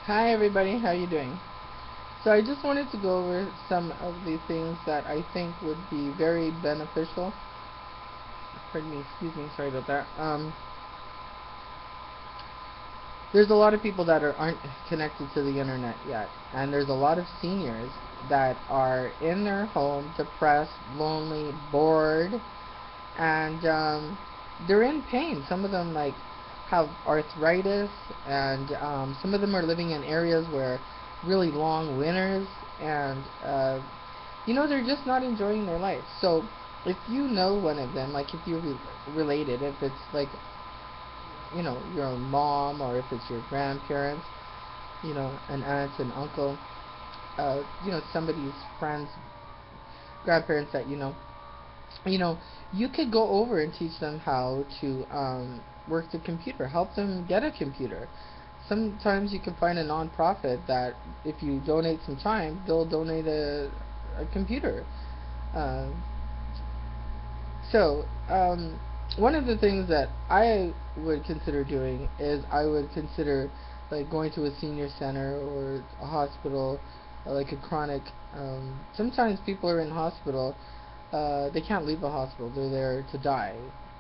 Hi everybody, how you doing? So I just wanted to go over some of the things that I think would be very beneficial. Pardon me, excuse me, sorry about that. There's a lot of people that aren't connected to the internet yet, and there's a lot of seniors that are in their home, depressed, lonely, bored, and they're in pain. Some of them have arthritis, and some of them are living in areas where really long winters, and they're just not enjoying their life. So if you know one of them, like if you're related, if it's like your own mom, or if it's your grandparents, an aunt, an uncle, somebody's friends, grandparents that you know, you could go over and teach them how to work the computer, help them get a computer. Sometimes you can find a nonprofit that if you donate some time, they'll donate a computer. Uh, so, one of the things that I would consider doing is I would consider like going to a senior center or a hospital, like a chronic. Sometimes people are in hospital. They can't leave the hospital. They're there to die,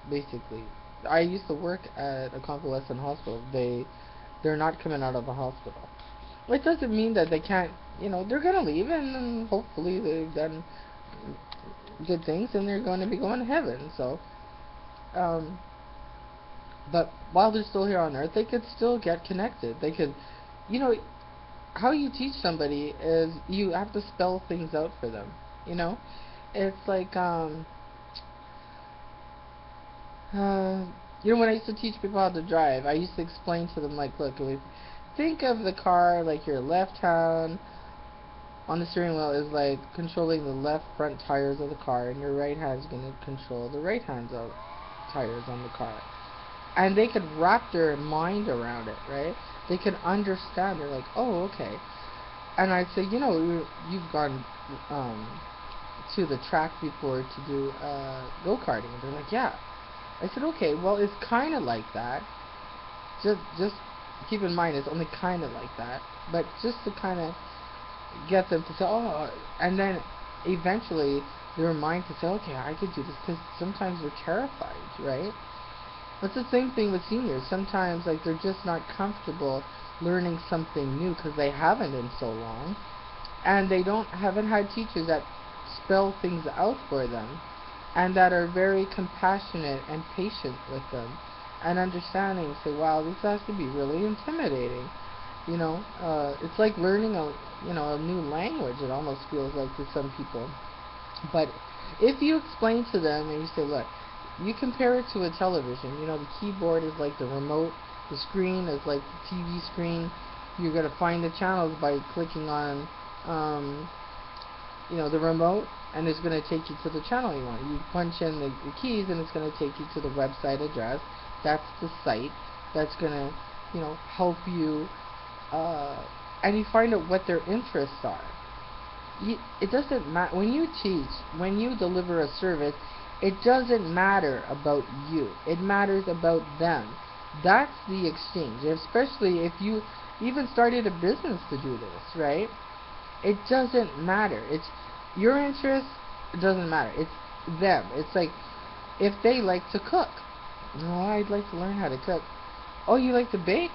basically. I used to work at a convalescent hospital. They're not coming out of the hospital. It doesn't mean that they can't. They're gonna leave, and hopefully they've done good things, and they're going to be going to heaven. So, um, but while they're still here on earth, they could still get connected. They could, you know, how you teach somebody is you have to spell things out for them. You know, it's like uh, when I used to teach people how to drive, I used to explain to them like, look, think of the car like your left hand on the steering wheel is like controlling the left front tires of the car, and your right hand is going to control the right hand of tires on the car. And they could wrap their mind around it, right? They could understand. They're like, oh, okay. And I'd say, you've gone um, to the track before to do go karting. And they're like, yeah. I said, okay, well, it's kind of like that. Just keep in mind, it's only kind of like that. But just to kind of get them to say, oh, and then eventually their mind to say, okay, I could do this, because sometimes they're terrified, right? It's the same thing with seniors. Sometimes, like, they're just not comfortable learning something new because they haven't in so long, and they haven't had teachers that spell things out for them, and that are very compassionate and patient with them, and understanding. Say, wow, this has to be really intimidating. It's like learning a new language. It almost feels like to some people. But if you explain to them and you say, look, you compare it to a television. The keyboard is like the remote, the screen is like the TV screen. You're going to find the channels by clicking on, um, the remote, and it's going to take you to the channel you want. You punch in the keys, and it's going to take you to the website address. That's the site that's going to, help you, uh, and you find out what their interests are. It doesn't matter when you teach, when you deliver a service. It doesn't matter about you. It matters about them. That's the exchange. Especially if you even started a business to do this, right? It doesn't matter. It's your interest. It doesn't matter. It's them. It's like if they like to cook. No, I'd like to learn how to cook. Oh, you like to bake?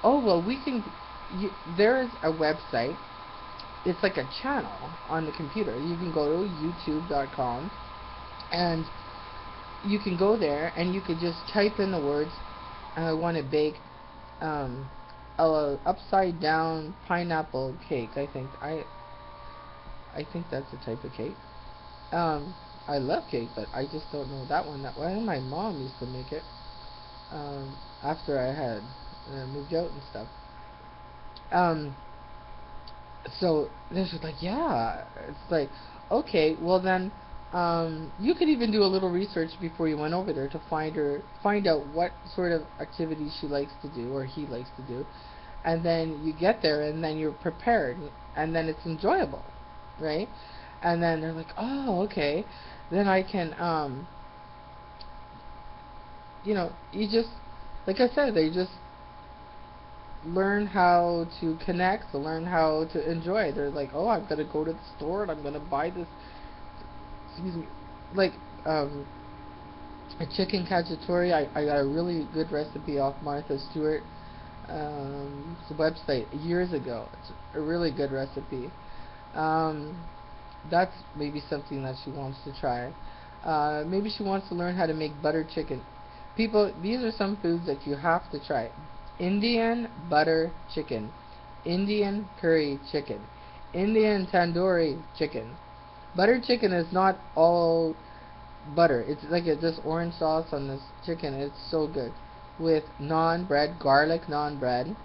Oh, well, we can. There is a website. It's like a channel on the computer. You can go to youtube.com, and you can go there and you could just type in the words, I want to bake um, a upside down pineapple cake. I think that's a type of cake. Um, I love cake, but I just don't know that one that well. My mom used to make it after I had moved out and stuff. Um, so this was like, yeah, it's like, okay, well then, you could even do a little research before you went over there to find out what sort of activities she likes to do or he likes to do, and then you get there and then you're prepared, and then it's enjoyable, right? And then they're like, oh, okay, then I can, you just, like I said, they just learn how to connect, to learn how to enjoy. They're like, oh, I'm gonna go to the store and I'm gonna buy this. Excuse me, like um, a chicken cacciatore. I got a really good recipe off Martha Stewart. It's a website years ago. It's a really good recipe. Um, that's maybe something that she wants to try. Maybe she wants to learn how to make butter chicken. People, these are some foods that you have to try. Indian butter chicken, Indian curry chicken, Indian tandoori chicken. Butter chicken is not all butter. It's like this orange sauce on this chicken. It's so good. With naan bread, garlic naan bread,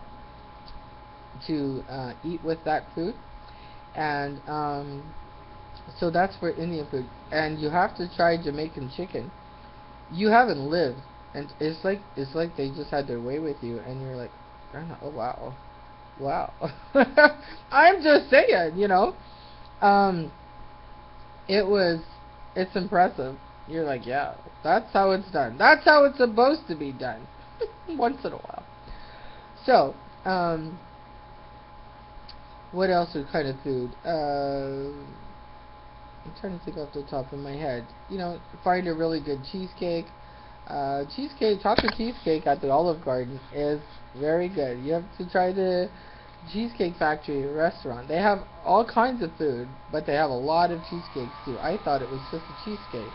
to eat with that food. And so that's for Indian food. And you have to try Jamaican chicken. You haven't lived, and it's like they just had their way with you, and you're like, oh wow, wow. I'm just saying, um, it's impressive. You're like, yeah, that's how it's done. That's how it's supposed to be done. Once in a while. So, what else are kind of food? I'm trying to think off the top of my head. Find a really good cheesecake. Chocolate cheesecake at the Olive Garden is very good. You have to try the Cheesecake Factory restaurant. They have all kinds of food, but they have a lot of cheesecakes too. I thought it was just a cheesecake.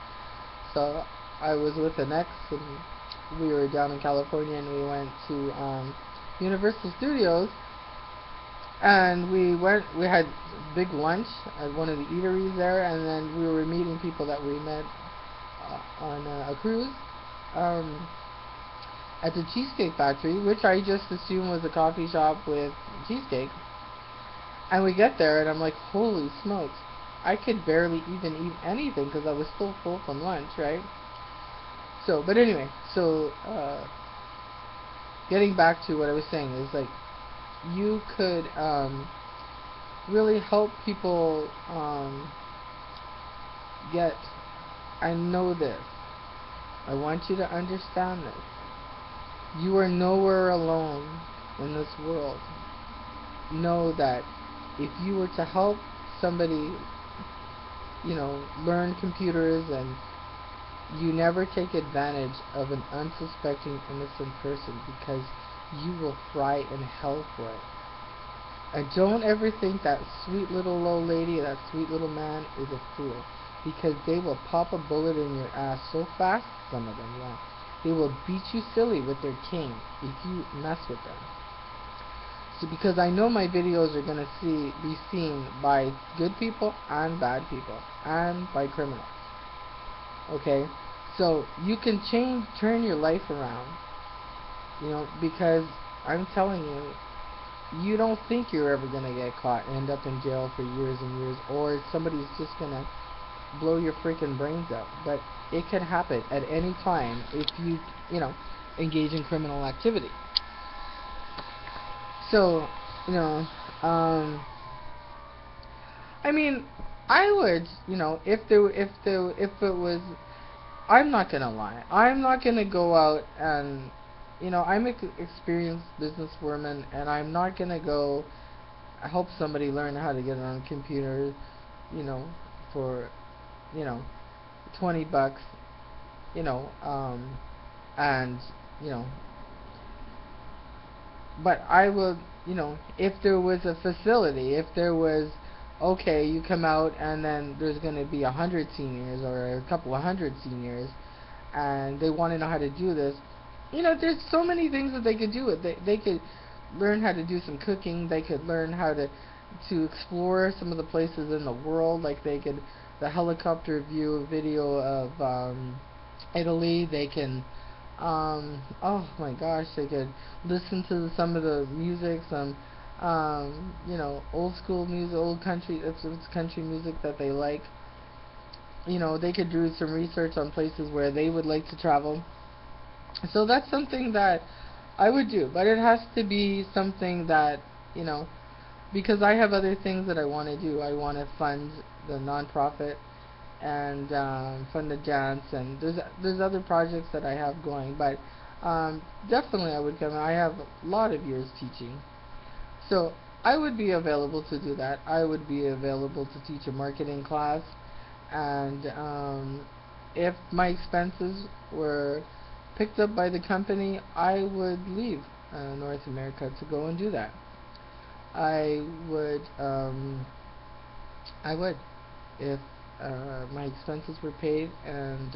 So I was with an ex, and we were down in California, and we went to Universal Studios, and we had big lunch at one of the eateries there, and then we were meeting people that we met on a cruise at the Cheesecake Factory, which I just assumed was a coffee shop with cheesecake. And we get there, and I'm like, holy smokes, I could barely even eat anything because I was still full from lunch, right? So, but anyway, getting back to what I was saying is, like, you could really help people get, I know this. I want you to understand this. You are nowhere alone in this world. Know that if you were to help somebody, learn computers, and you never take advantage of an unsuspecting, innocent person, because you will fry in hell for it. And don't ever think that sweet little old lady, that sweet little man is a fool, because they will pop a bullet in your ass so fast, some of them, yeah. They will beat you silly with their cane if you mess with them. So, because I know my videos are going to be seen by good people and bad people, and by criminals. Okay? So, you can turn your life around, because I'm telling you, you don't think you're ever going to get caught and end up in jail for years and years, or somebody's just going to blow your freaking brains out. But it can happen at any time if you, engage in criminal activity. So, I mean, I would, if it was, I'm not gonna lie, I'm not gonna go out and, I'm an experienced businesswoman, and I'm not gonna go help somebody learn how to get on a computer, for, 20 bucks, and, but I would, if there was a facility, if there was, okay, you come out and then there's going to be 100 seniors or a couple of hundred seniors, and they want to know how to do this, there's so many things that they could do. They could learn how to do some cooking. They could learn how to explore some of the places in the world. Like the helicopter view video of Italy. They can, oh my gosh, they could listen to some of the music, some, old school music, old country, it's country music that they like. They could do some research on places where they would like to travel. So that's something that I would do, but it has to be something that, because I have other things that I want to do. I want to fund the nonprofit, and fund the dance, and there's other projects that I have going, but Definitely I would come. I have a lot of years teaching. So I would be available to do that. I would be available to teach a marketing class, and if my expenses were picked up by the company, I would leave North America to go and do that. I would, I would, if my expenses were paid, and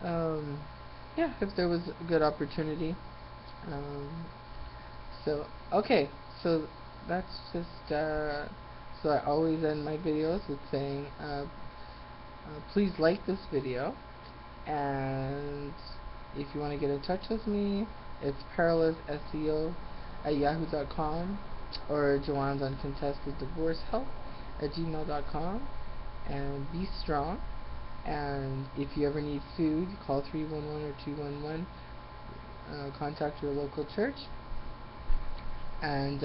um, yeah, if there was a good opportunity. Um, So, okay, so that's just, so I always end my videos with saying, please like this video, and if you want to get in touch with me, it's perilousseo at yahoo.com, or Joanne's Uncontested Divorce Help at gmail.com, and be strong, and if you ever need food, call 311 or 211, contact your local church, and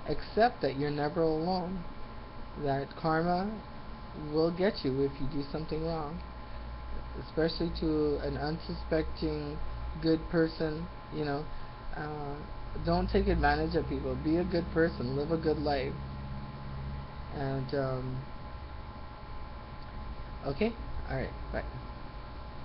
accept that you're never alone, that karma will get you if you do something wrong, especially to an unsuspecting good person. Uh, don't take advantage of people. Be a good person. Live a good life. And okay, all right, bye.